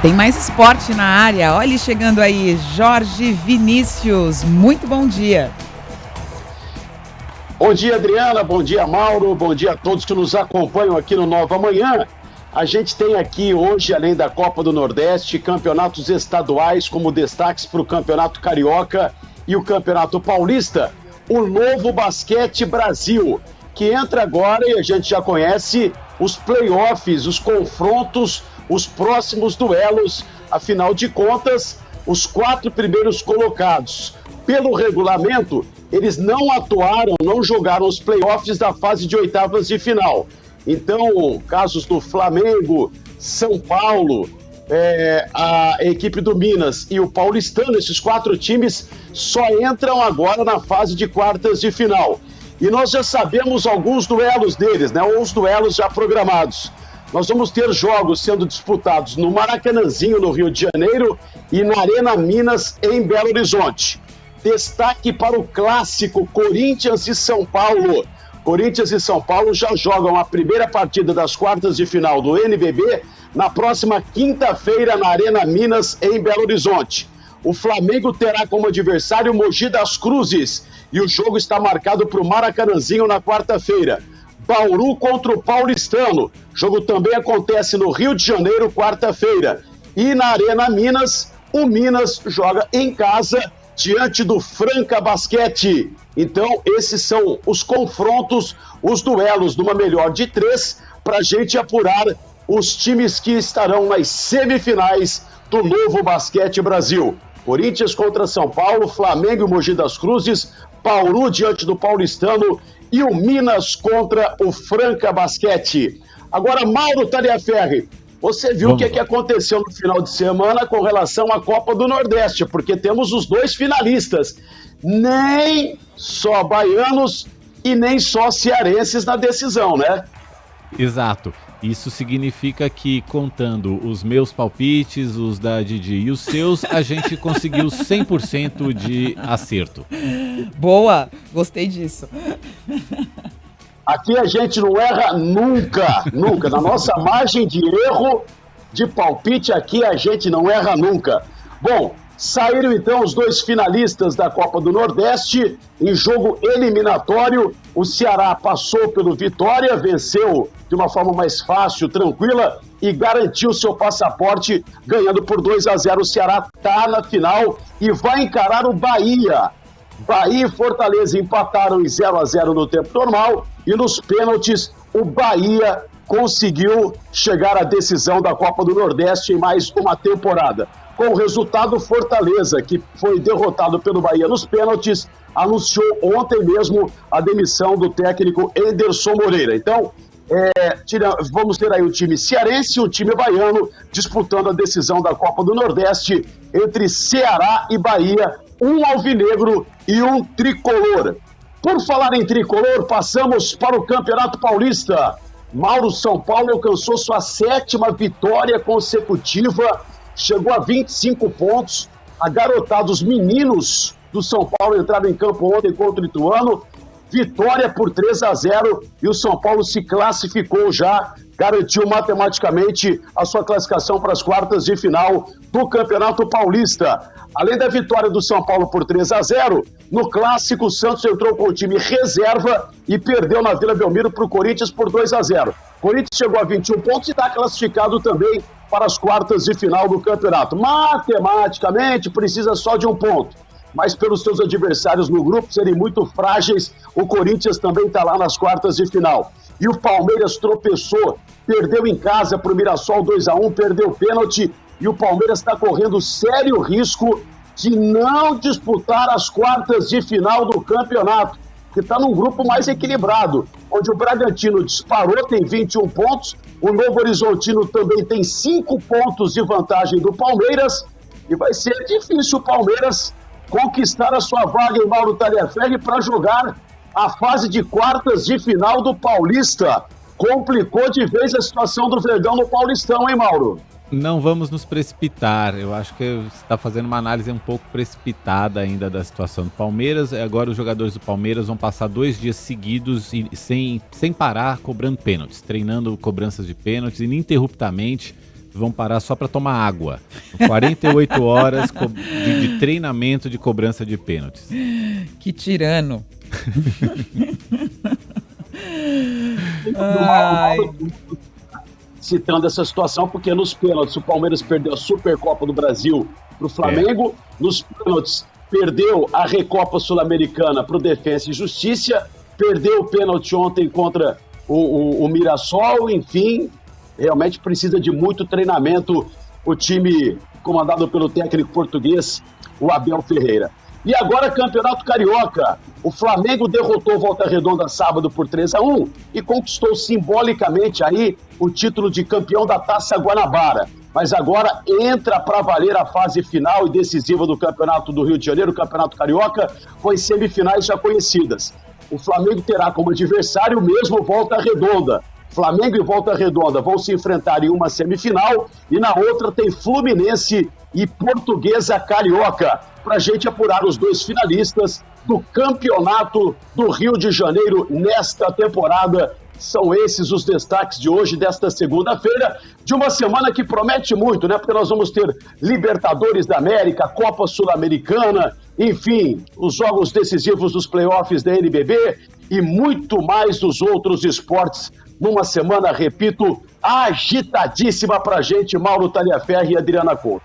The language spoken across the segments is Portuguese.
Tem mais esporte na área. Olha ele chegando aí, Jorge Vinícius. Muito bom dia. Bom dia, Adriana. Bom dia, Mauro. Bom dia a todos que nos acompanham aqui no Nova Manhã. A gente tem aqui hoje, além da Copa do Nordeste, campeonatos estaduais como destaques para o Campeonato Carioca e o Campeonato Paulista. O Novo Basquete Brasil, que entra agora e a gente já conhece os playoffs, os confrontos, os próximos duelos. Afinal de contas, os 4 primeiros colocados, pelo regulamento, eles não atuaram, não jogaram os playoffs da fase de oitavas de final. Então, casos do Flamengo, São Paulo, a equipe do Minas e o Paulistano, esses 4 times só entram agora na fase de quartas de final. E nós já sabemos alguns duelos deles, né? Ou os duelos já programados. Nós vamos ter jogos sendo disputados no Maracanãzinho, no Rio de Janeiro, e na Arena Minas, em Belo Horizonte. Destaque para o clássico Corinthians e São Paulo. Corinthians e São Paulo já jogam a primeira partida das quartas de final do NBB na próxima quinta-feira na Arena Minas, em Belo Horizonte. O Flamengo terá como adversário Mogi das Cruzes e o jogo está marcado para o Maracanãzinho na quarta-feira. Bauru contra o Paulistano. O jogo também acontece no Rio de Janeiro, quarta-feira. E na Arena Minas, o Minas joga em casa diante do Franca Basquete. Então, esses são os confrontos, os duelos numa melhor de 3, para a gente apurar os times que estarão nas semifinais do Novo Basquete Brasil. Corinthians contra São Paulo, Flamengo e Mogi das Cruzes, Bauru diante do Paulistano e o Minas contra o Franca Basquete. Agora, Mauro Taliaferri, você viu o que aconteceu no final de semana com relação à Copa do Nordeste, porque temos os 2 finalistas, nem só baianos e nem só cearenses na decisão, né? Exato. Isso significa que, contando os meus palpites, os da Didi e os seus, a gente conseguiu 100% de acerto. Boa, gostei disso. Aqui a gente não erra nunca, nunca. Na nossa margem de erro de palpite aqui a gente não erra nunca. Bom, saíram então os 2 finalistas da Copa do Nordeste em jogo eliminatório. O Ceará passou pelo Vitória, venceu de uma forma mais fácil, tranquila e garantiu seu passaporte ganhando por 2-0. O Ceará está na final e vai encarar o Bahia. Bahia e Fortaleza empataram em 0-0 no tempo normal e nos pênaltis o Bahia conseguiu chegar à decisão da Copa do Nordeste em mais uma temporada. Com o resultado, Fortaleza, que foi derrotado pelo Bahia nos pênaltis, anunciou ontem mesmo a demissão do técnico Enderson Moreira. Então, vamos ter aí o time cearense e o time baiano disputando a decisão da Copa do Nordeste entre Ceará e Bahia, um alvinegro e um tricolor. Por falar em tricolor, passamos para o Campeonato Paulista. Mauro, São Paulo alcançou sua 7ª vitória consecutiva, chegou a 25 pontos. A garotada, os meninos do São Paulo entraram em campo ontem contra o Ituano. Vitória por 3-0 e o São Paulo se classificou já, garantiu matematicamente a sua classificação para as quartas de final do Campeonato Paulista. Além da vitória do São Paulo por 3-0, no Clássico o Santos entrou com o time reserva e perdeu na Vila Belmiro para o Corinthians por 2-0. Corinthians chegou a 21 pontos e está classificado também para as quartas de final do campeonato. Matematicamente precisa só de um ponto, mas pelos seus adversários no grupo serem muito frágeis, o Corinthians também está lá nas quartas de final. E o Palmeiras tropeçou, perdeu em casa para o Mirassol 2-1, perdeu pênalti, e o Palmeiras está correndo sério risco de não disputar as quartas de final do campeonato, que está num grupo mais equilibrado, onde o Bragantino disparou, tem 21 pontos, o Novo Horizontino também tem 5 pontos de vantagem do Palmeiras, e vai ser difícil o Palmeiras conquistar a sua vaga em Mauro Taliaferri para jogar a fase de quartas de final do Paulista. Complicou de vez a situação do Verdão no Paulistão, hein, Mauro? Não vamos nos precipitar. Eu acho que você está fazendo uma análise um pouco precipitada ainda da situação do Palmeiras. Agora os jogadores do Palmeiras vão passar 2 dias seguidos e sem parar cobrando pênaltis, treinando cobranças de pênaltis ininterruptamente, vão parar só para tomar água. 48 horas de treinamento de cobrança de pênaltis. Que tirano. Citando essa situação, porque nos pênaltis o Palmeiras perdeu a Supercopa do Brasil para o Flamengo, nos pênaltis perdeu a Recopa Sul-Americana para o Defensa e Justiça, perdeu o pênalti ontem contra o Mirassol, enfim, realmente precisa de muito treinamento o time comandado pelo técnico português, o Abel Ferreira. E agora Campeonato Carioca, o Flamengo derrotou Volta Redonda sábado por 3-1 e conquistou simbolicamente aí o título de campeão da Taça Guanabara. Mas agora entra para valer a fase final e decisiva do Campeonato do Rio de Janeiro, o Campeonato Carioca, com as semifinais já conhecidas. O Flamengo terá como adversário mesmo Volta Redonda. Flamengo e Volta Redonda vão se enfrentar em uma semifinal e na outra tem Fluminense e Portuguesa Carioca, para a gente apurar os dois finalistas do Campeonato do Rio de Janeiro nesta temporada. São esses os destaques de hoje, desta segunda-feira, de uma semana que promete muito, né? Porque nós vamos ter Libertadores da América, Copa Sul-Americana, enfim, os jogos decisivos dos playoffs da NBB e muito mais dos outros esportes numa semana, repito, agitadíssima pra gente, Mauro Taliaferri e Adriana Couto.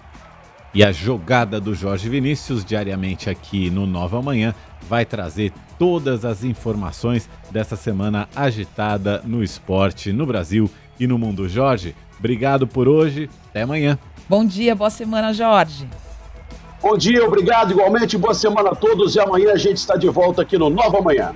E a jogada do Jorge Vinícius, diariamente aqui no Nova Manhã, vai trazer todas as informações dessa semana agitada no esporte, no Brasil e no mundo. Jorge, obrigado por hoje, até amanhã. Bom dia, boa semana, Jorge. Bom dia, obrigado igualmente, boa semana a todos e amanhã a gente está de volta aqui no Nova Manhã.